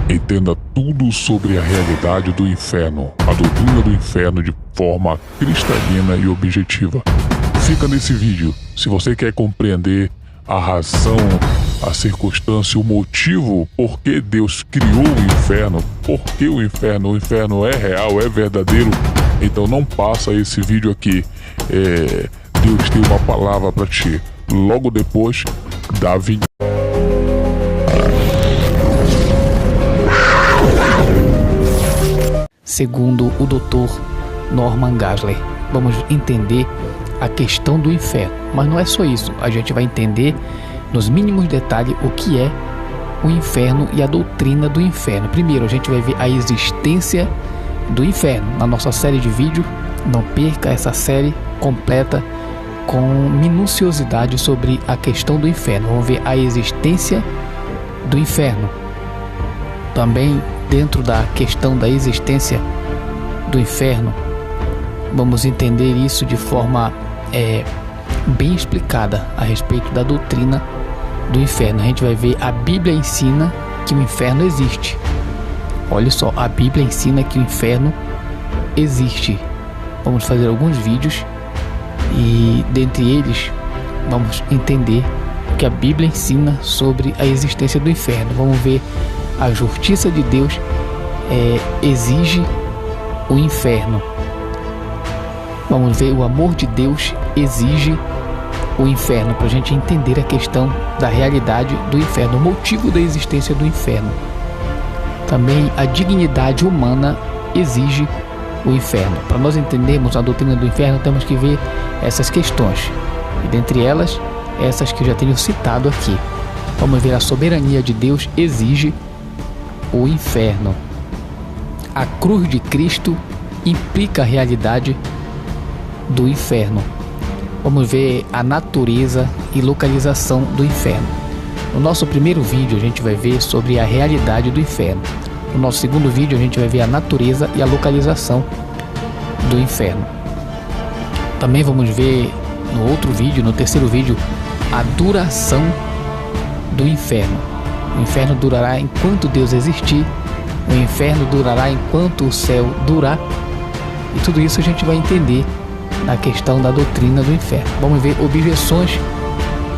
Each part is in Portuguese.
Entenda tudo sobre a realidade do inferno, a doutrina do inferno de forma cristalina e objetiva. Fica nesse vídeo se você quer compreender a razão, a circunstância, o motivo por que Deus criou o inferno, por que o inferno é real, é verdadeiro. Então não passa esse vídeo aqui. Deus tem uma palavra para ti. Logo depois da vinheta. Segundo o Dr. Norman Geisler, vamos entender a questão do inferno. Mas não é só isso, a gente vai entender nos mínimos detalhes o que é o inferno e a doutrina do inferno. Primeiro, a gente vai ver a existência do inferno na nossa série de vídeos. Não perca essa série completa com minuciosidade sobre a questão do inferno. Vamos ver a existência do inferno. Também, dentro da questão da existência do inferno, vamos entender isso de forma bem explicada a respeito da doutrina do inferno. A gente vai ver a Bíblia ensina que o inferno existe. Olha só, a Bíblia ensina que o inferno existe. Vamos fazer alguns vídeos e dentre eles vamos entender o que a Bíblia ensina sobre a existência do inferno. Vamos ver a justiça de Deus exige o inferno. Vamos ver o amor de Deus exige o inferno, para a gente entender a questão da realidade do inferno, o motivo da existência do inferno. Também a dignidade humana exige o inferno. Para nós entendermos a doutrina do inferno, temos que ver essas questões, e dentre elas, essas que eu já tenho citado aqui. Vamos ver a soberania de Deus exige o inferno. A cruz de Cristo implica a realidade do inferno. Vamos ver a natureza e localização do inferno. No nosso primeiro vídeo a gente vai ver sobre a realidade do inferno. No nosso segundo vídeo a gente vai ver a natureza e a localização do inferno. Também vamos ver no outro vídeo, no terceiro vídeo, a duração do inferno. O inferno durará enquanto Deus existir. O inferno durará enquanto o céu durar. E tudo isso a gente vai entender na questão da doutrina do inferno. Vamos ver objeções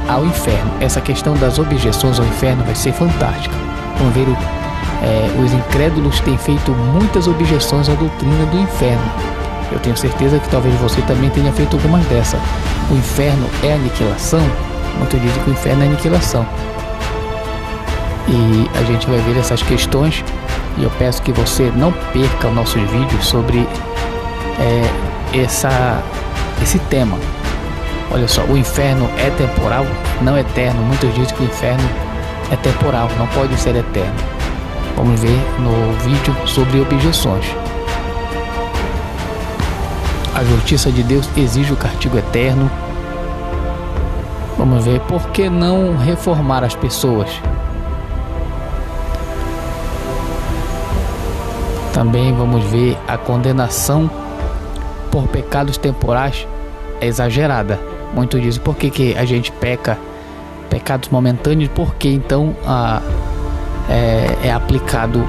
ao inferno. Essa questão das objeções ao inferno vai ser fantástica. Vamos ver os incrédulos têm feito muitas objeções à doutrina do inferno. Eu tenho certeza que talvez você também tenha feito algumas dessas. O inferno é aniquilação? Muitos dizem que o inferno é aniquilação. E a gente vai ver essas questões. E eu peço que você não perca os nossos vídeos sobre esse tema. Olha só, o inferno é temporal, não é eterno. Muitos dizem que o inferno é temporal, não pode ser eterno. Vamos ver no vídeo sobre objeções. A justiça de Deus exige o castigo eterno. Vamos ver por que não reformar as pessoas. Também vamos ver a condenação por pecados temporais é exagerada. Muitos dizem por que a gente peca pecados momentâneos, porque então é aplicado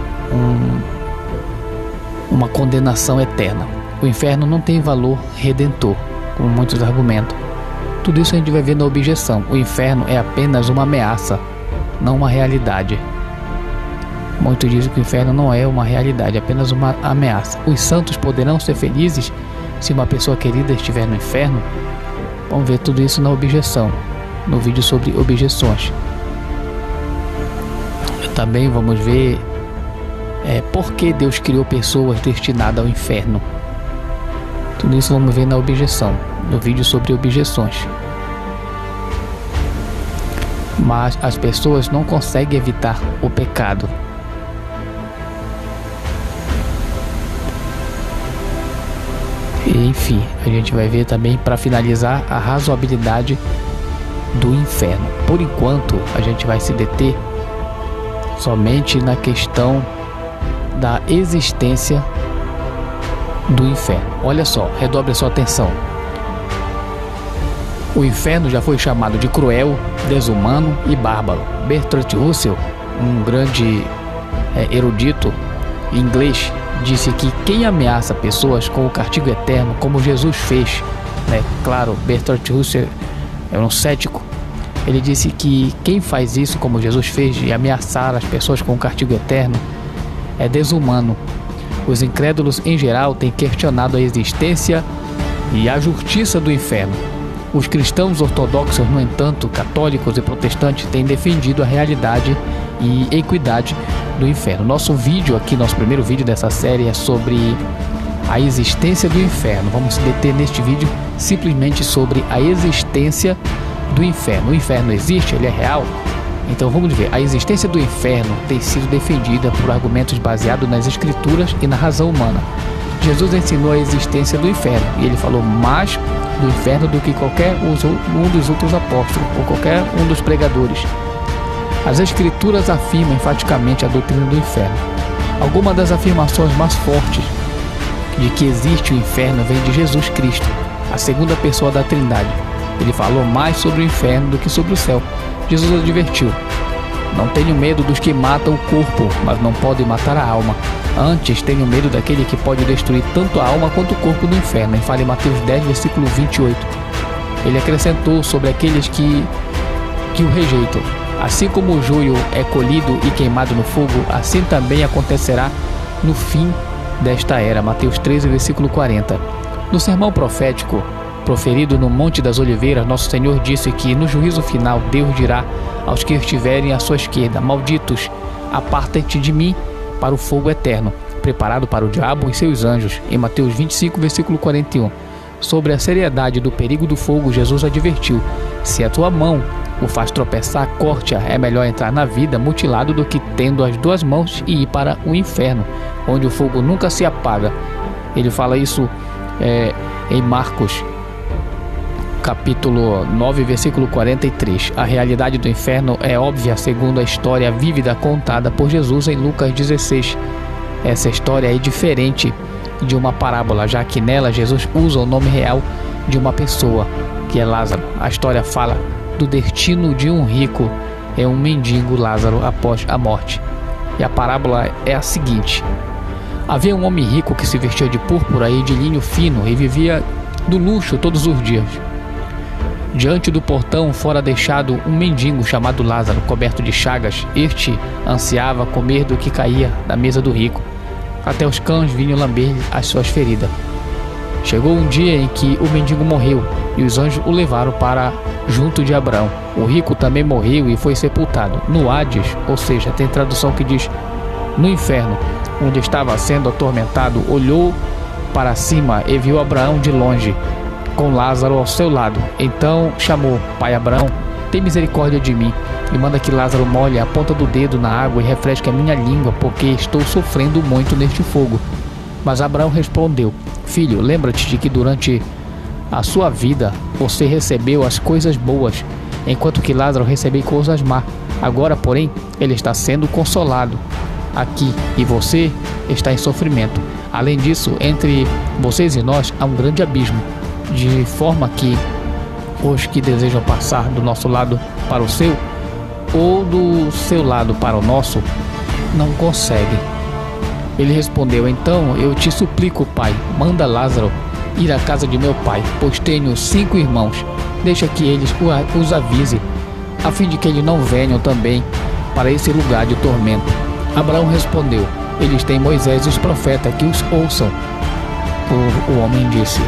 uma condenação eterna. O inferno não tem valor redentor, como muitos argumentam. Tudo isso a gente vai ver na objeção. O inferno é apenas uma ameaça, não uma realidade. Muitos dizem que o inferno não é uma realidade, é apenas uma ameaça. Os santos poderão ser felizes se uma pessoa querida estiver no inferno? Vamos ver tudo isso na objeção, no vídeo sobre objeções. Também vamos ver por que Deus criou pessoas destinadas ao inferno. Tudo isso vamos ver na objeção, no vídeo sobre objeções. Mas as pessoas não conseguem evitar o pecado. E, enfim, a gente vai ver também, para finalizar, a razoabilidade do inferno. Por enquanto, a gente vai se deter somente na questão da existência do inferno. Olha só, redobre a sua atenção. O inferno já foi chamado de cruel, desumano e bárbaro. Bertrand Russell, um grande erudito inglês disse que quem ameaça pessoas com o castigo eterno, como Jesus fez, claro, Bertrand Russell é um cético, ele disse que quem faz isso como Jesus fez, de ameaçar as pessoas com o castigo eterno, é desumano. Os incrédulos em geral têm questionado a existência e a justiça do inferno. Os cristãos ortodoxos, no entanto, católicos e protestantes, têm defendido a realidade e equidade do inferno. Nosso primeiro vídeo dessa série é sobre a existência do inferno. Vamos se deter neste vídeo simplesmente sobre a existência do inferno. O inferno existe? Ele é real? Então vamos ver. A existência do inferno tem sido defendida por argumentos baseados nas escrituras e na razão humana. Jesus ensinou a existência do inferno e ele falou mais do inferno do que qualquer um dos outros apóstolos ou qualquer um dos pregadores. As escrituras afirmam enfaticamente a doutrina do inferno. Algumas das afirmações mais fortes de que existe o inferno vem de Jesus Cristo, a segunda pessoa da Trindade. Ele falou mais sobre o inferno do que sobre o céu. Jesus advertiu: não tenho medo dos que matam o corpo, mas não podem matar a alma. Antes tenho medo daquele que pode destruir tanto a alma quanto o corpo no inferno. Em fala em Mateus 10, versículo 28. Ele acrescentou sobre aqueles que o rejeitam: assim como o joio é colhido e queimado no fogo, assim também acontecerá no fim desta era. Mateus 13, versículo 40. No sermão profético proferido no Monte das Oliveiras, nosso Senhor disse que no juízo final Deus dirá aos que estiverem à sua esquerda: malditos, apartem-te de mim para o fogo eterno, preparado para o diabo e seus anjos. Em Mateus 25, versículo 41. Sobre a seriedade do perigo do fogo, Jesus advertiu: se a tua mão o faz tropeçar, corte-a. É melhor entrar na vida mutilado do que tendo as duas mãos e ir para o inferno, onde o fogo nunca se apaga. Ele fala isso em Marcos capítulo 9, versículo 43. A realidade do inferno é óbvia segundo a história vívida contada por Jesus em Lucas 16. Essa história é diferente de uma parábola, já que nela Jesus usa o nome real de uma pessoa, que é Lázaro. A história fala do destino de um rico e um mendigo, Lázaro, após a morte. E a parábola é a seguinte: havia um homem rico que se vestia de púrpura e de linho fino e vivia do luxo todos os dias. Diante do portão fora deixado um mendigo chamado Lázaro, coberto de chagas. Este ansiava comer do que caía da mesa do rico. Até os cães vinham lamber as suas feridas. Chegou um dia em que o mendigo morreu e os anjos o levaram para junto de Abraão. O rico também morreu e foi sepultado no Hades, ou seja, tem tradução que diz no inferno, onde estava sendo atormentado. Olhou para cima e viu Abraão de longe, com Lázaro ao seu lado. Então chamou: pai Abraão, tem misericórdia de mim e manda que Lázaro molhe a ponta do dedo na água e refresque a minha língua, porque estou sofrendo muito neste fogo. Mas Abraão respondeu: filho, lembra-te de que durante a sua vida você recebeu as coisas boas, enquanto que Lázaro recebeu coisas más. Agora, porém, ele está sendo consolado aqui e você está em sofrimento. Além disso, entre vocês e nós há um grande abismo, de forma que os que desejam passar do nosso lado para o seu, ou do seu lado para o nosso, não conseguem. Ele respondeu: então eu te suplico, pai, manda Lázaro ir à casa de meu pai, pois tenho 5 irmãos. Deixa que eles os avise, a fim de que eles não venham também para esse lugar de tormento. Abraão respondeu: eles têm Moisés e os profetas, que os ouçam. O homem disse: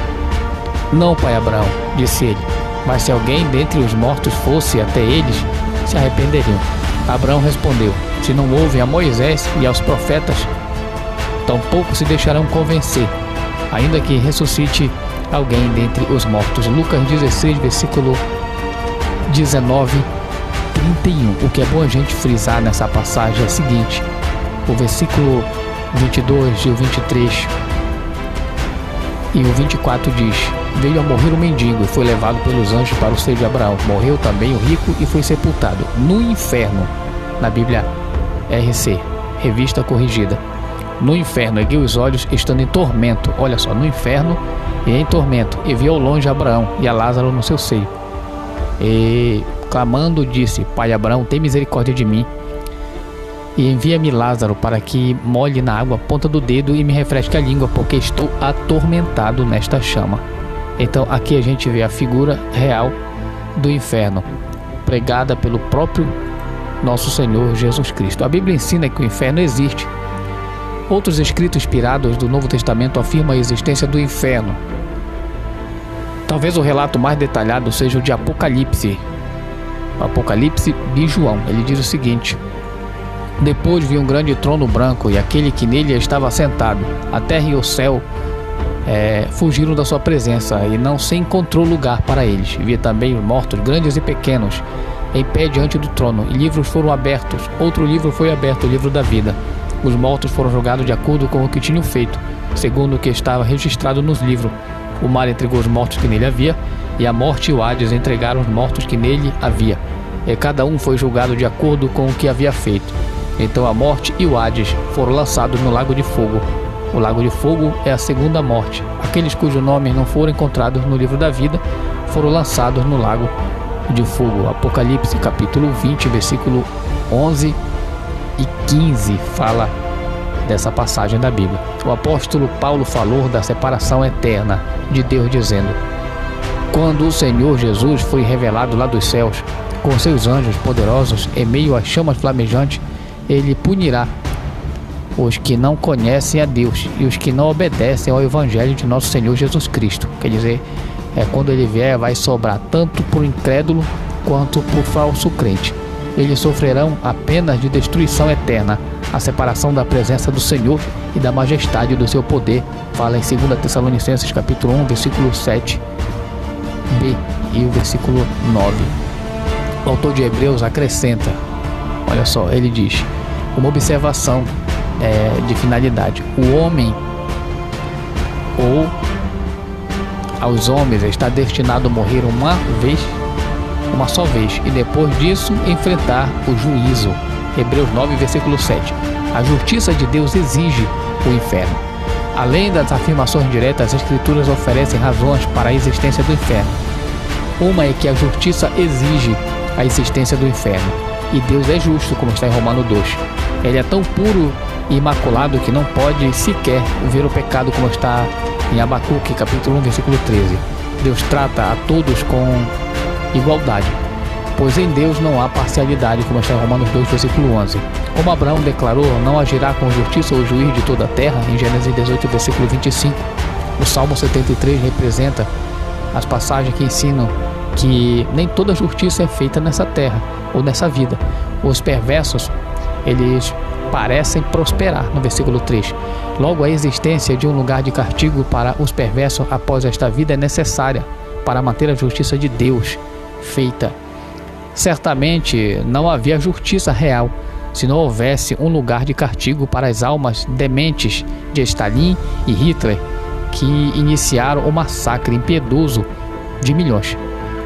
não, pai Abraão, disse ele, mas se alguém dentre os mortos fosse até eles, se arrependeriam. Abraão respondeu: se não ouvem a Moisés e aos profetas, tampouco se deixarão convencer, ainda que ressuscite alguém dentre os mortos. Lucas 16, versículo 19, 31. O que é bom a gente frisar nessa passagem é o seguinte: o versículo 22 e o 23 e o 24 diz: veio a morrer o mendigo e foi levado pelos anjos para o seio de Abraão. Morreu também o rico e foi sepultado no inferno. Na Bíblia RC, revista corrigida. No inferno ergueu os olhos, estando em tormento. Olha só, no inferno e em tormento, e viu ao longe Abraão e a Lázaro no seu seio. E clamando disse: pai Abraão, tem misericórdia de mim e envia-me Lázaro para que molhe na água a ponta do dedo e me refresque a língua, porque estou atormentado nesta chama. Então aqui a gente vê a figura real do inferno, pregada pelo próprio nosso Senhor Jesus Cristo. A Bíblia ensina que o inferno existe. Outros escritos inspirados do Novo Testamento afirmam a existência do inferno. Talvez o relato mais detalhado seja o de Apocalipse. O Apocalipse de João. Ele diz o seguinte: depois vi um grande trono branco e aquele que nele estava sentado. A terra e o céu fugiram da sua presença e não se encontrou lugar para eles. Vi também os mortos, grandes e pequenos, em pé diante do trono, e livros foram abertos. Outro livro foi aberto, o livro da vida. Os mortos foram julgados de acordo com o que tinham feito, segundo o que estava registrado nos livros. O mar entregou os mortos que nele havia, e a morte e o Hades entregaram os mortos que nele havia. E cada um foi julgado de acordo com o que havia feito. Então a morte e o Hades foram lançados no lago de fogo. O lago de fogo é a segunda morte. Aqueles cujos nomes não foram encontrados no livro da vida foram lançados no lago de fogo. Apocalipse capítulo 20, versículo 11 e 15 fala dessa passagem da Bíblia. O apóstolo Paulo falou da separação eterna de Deus, dizendo: quando o Senhor Jesus foi revelado lá dos céus com seus anjos poderosos em meio às chamas flamejantes, ele punirá os que não conhecem a Deus e os que não obedecem ao Evangelho de nosso Senhor Jesus Cristo. Quer dizer, quando ele vier, vai sobrar tanto por incrédulo quanto por falso crente. Eles sofrerão apenas de destruição eterna, a separação da presença do Senhor e da majestade do seu poder. Fala em 2 Tessalonicenses capítulo 1, versículo 7b e o versículo 9. O autor de Hebreus acrescenta, olha só, ele diz, uma observação de finalidade: o homem ou aos homens está destinado a morrer uma só vez, e depois disso enfrentar o juízo. Hebreus 9, versículo 7. A justiça de Deus exige o inferno. Além das afirmações diretas, as escrituras oferecem razões para a existência do inferno. Uma é que a justiça exige a existência do inferno, e Deus é justo, como está em Romanos 2. Ele é tão puro e imaculado que não pode sequer ver o pecado, como está em Abacuque capítulo 1, versículo 13. Deus trata a todos com igualdade, pois em Deus não há parcialidade, como está em Romanos 2, versículo 11. Como Abraão declarou, não agirá com justiça o juiz de toda a terra, em Gênesis 18, versículo 25. O Salmo 73 representa as passagens que ensinam que nem toda justiça é feita nessa terra ou nessa vida. Os perversos, eles parecem prosperar, no versículo 3. Logo, a existência de um lugar de castigo para os perversos após esta vida é necessária para manter a justiça de Deus feita. Certamente não havia justiça real se não houvesse um lugar de castigo para as almas dementes de Stalin e Hitler, que iniciaram o massacre impiedoso de milhões.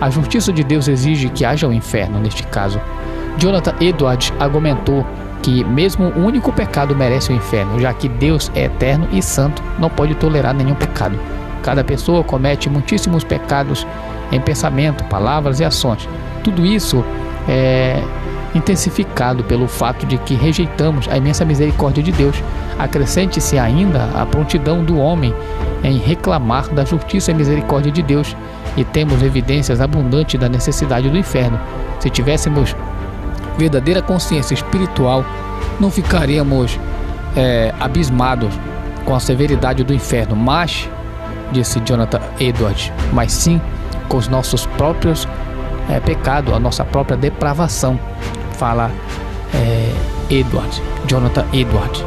A justiça de Deus exige que haja um inferno neste caso. Jonathan Edwards argumentou que mesmo o único pecado merece o inferno, já que Deus é eterno e santo, não pode tolerar nenhum pecado. Cada pessoa comete muitíssimos pecados em pensamento, palavras e ações. Tudo isso é intensificado pelo fato de que rejeitamos a imensa misericórdia de Deus. Acrescente-se ainda a prontidão do homem em reclamar da justiça e misericórdia de Deus, e temos evidências abundantes da necessidade do inferno. Se tivéssemos verdadeira consciência espiritual, não ficaríamos abismados com a severidade do inferno, mas, disse Jonathan Edwards, mas sim com os nossos próprios pecados, a nossa própria depravação. Fala Jonathan Edwards.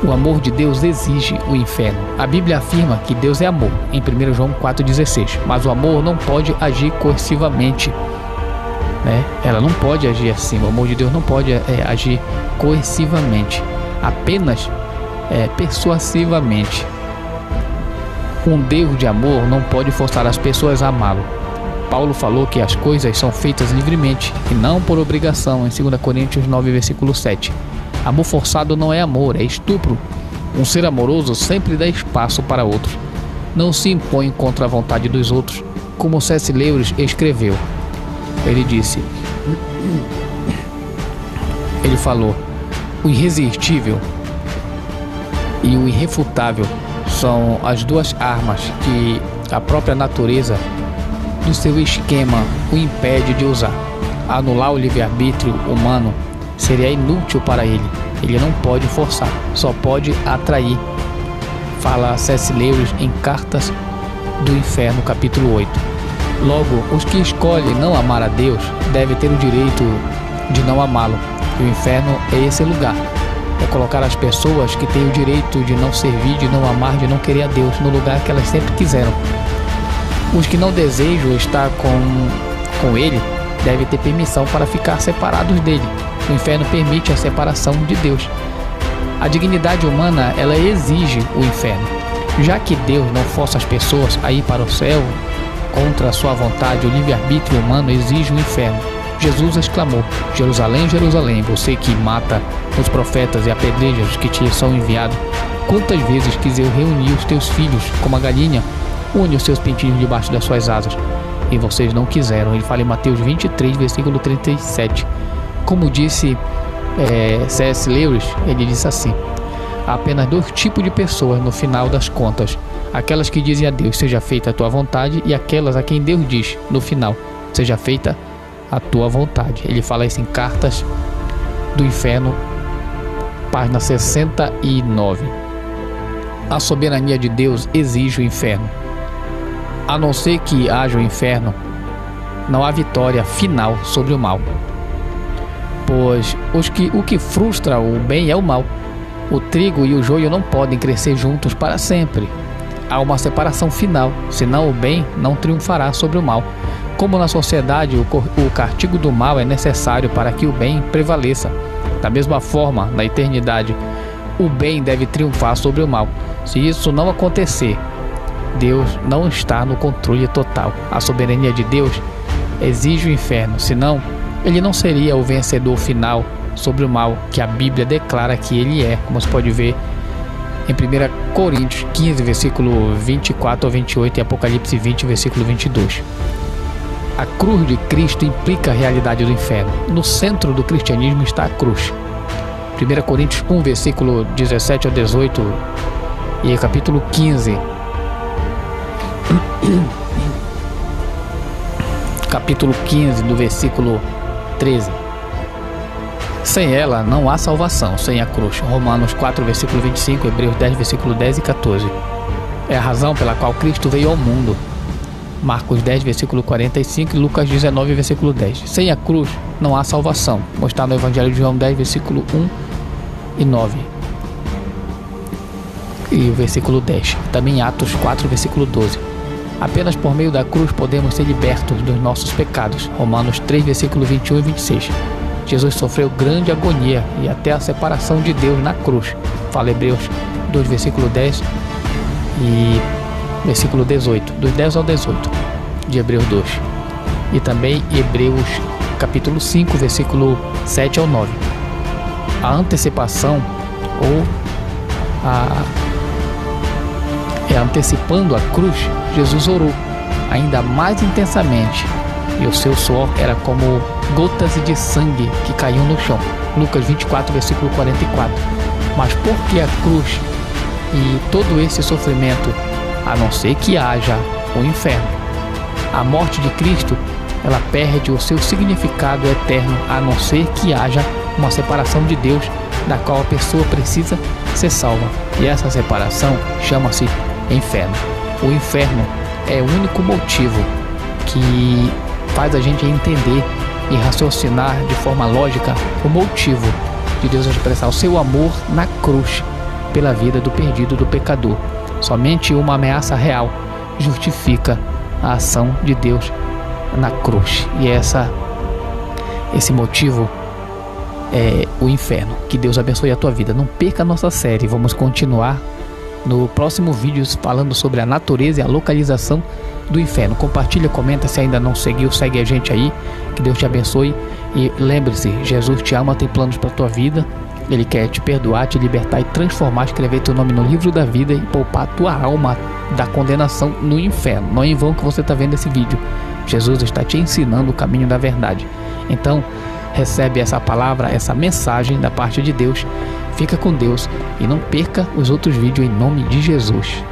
O amor de Deus exige o inferno. A Bíblia afirma que Deus é amor, em 1 João 4,16. Mas o amor não pode agir coercivamente. Ela não pode agir assim. O amor de Deus não pode agir coercivamente, apenas persuasivamente. Um Deus de amor não pode forçar as pessoas a amá-lo. Paulo falou que as coisas são feitas livremente e não por obrigação, em 2 Coríntios 9, versículo 7. Amor forçado não é amor, é estupro. Um ser amoroso sempre dá espaço para outros. Não se impõe contra a vontade dos outros, como C.S. Lewis escreveu. Ele disse: ele falou: o irresistível e o irrefutável são as duas armas que a própria natureza do seu esquema o impede de usar. Anular o livre-arbítrio humano seria inútil para ele. Ele não pode forçar, só pode atrair. Fala C.S. Lewis em Cartas do Inferno, capítulo 8. Logo, os que escolhem não amar a Deus devem ter o direito de não amá-lo. E o inferno é esse lugar. É colocar as pessoas que têm o direito de não servir, de não amar, de não querer a Deus no lugar que elas sempre quiseram. Os que não desejam estar com ele devem ter permissão para ficar separados dele. O inferno permite a separação de Deus. A dignidade humana, ela exige o inferno. Já que Deus não força as pessoas a ir para o céu contra a sua vontade, o livre-arbítrio humano exige o inferno. Jesus exclamou: Jerusalém, Jerusalém, você que mata os profetas e apedreja os que te são enviados, quantas vezes quis eu reunir os teus filhos como a galinha une os seus pintinhos debaixo das suas asas, e vocês não quiseram. Ele fala em Mateus 23, versículo 37. Como disse C.S. Lewis, ele disse assim: há apenas dois tipos de pessoas no final das contas: aquelas que dizem a Deus, seja feita a tua vontade, e aquelas a quem Deus diz, no final, seja feita a tua vontade. Ele fala isso em Cartas do Inferno, página 69. A soberania de Deus exige o inferno. A não ser que haja o inferno, não há vitória final sobre o mal. Pois o que frustra o bem é o mal. O trigo e o joio não podem crescer juntos para sempre. Há uma separação final, senão o bem não triunfará sobre o mal. Como na sociedade o castigo do mal é necessário para que o bem prevaleça, da mesma forma, na eternidade, o bem deve triunfar sobre o mal. Se isso não acontecer, Deus não está no controle total. A soberania de Deus exige o inferno, senão ele não seria o vencedor final sobre o mal que a Bíblia declara que ele é, como você pode ver em 1 Coríntios 15, versículo 24 ao 28 e Apocalipse 20, versículo 22. A cruz de Cristo implica a realidade do inferno. No centro do cristianismo está a cruz. 1 Coríntios 1, versículo 17 ao 18 e capítulo 15. Capítulo 15, do versículo 13. Sem ela não há salvação, sem a cruz. Romanos 4, versículo 25, Hebreus 10, versículo 10 e 14. É a razão pela qual Cristo veio ao mundo. Marcos 10, versículo 45 e Lucas 19, versículo 10. Sem a cruz não há salvação. Está no Evangelho de João 10, versículo 1 e 9. E o versículo 10. Também Atos 4, versículo 12. Apenas por meio da cruz podemos ser libertos dos nossos pecados. Romanos 3, versículo 21 e 26. Jesus sofreu grande agonia e até a separação de Deus na cruz. Fala Hebreus 2, versículo 10 e versículo 18. Dos 10 ao 18 de Hebreus 2. E também Hebreus capítulo 5, versículo 7 ao 9. A antecipação ou antecipando a cruz, Jesus orou ainda mais intensamente, e o seu suor era como gotas de sangue que caíam no chão. Lucas 24, versículo 44. Mas por que a cruz e todo esse sofrimento, a não ser que haja o inferno? A morte de Cristo, ela perde o seu significado eterno, a não ser que haja uma separação de Deus, da qual a pessoa precisa ser salva. E essa separação chama-se inferno. O inferno é o único motivo que faz a gente entender e raciocinar de forma lógica o motivo de Deus expressar o seu amor na cruz pela vida do perdido, do pecador. Somente uma ameaça real justifica a ação de Deus na cruz. E esse motivo é o inferno. Que Deus abençoe a tua vida. Não perca a nossa série. Vamos continuar no próximo vídeo falando sobre a natureza e a localização do inferno. Compartilha, comenta, se ainda não seguiu, segue a gente aí. Que Deus te abençoe. E lembre-se, Jesus te ama, tem planos para tua vida. Ele quer te perdoar, te libertar e transformar, escrever teu nome no livro da vida e poupar tua alma da condenação no inferno. Não é em vão que você está vendo esse vídeo. Jesus está te ensinando o caminho da verdade. Então, recebe essa palavra, essa mensagem da parte de Deus. Fica com Deus e não perca os outros vídeos em nome de Jesus.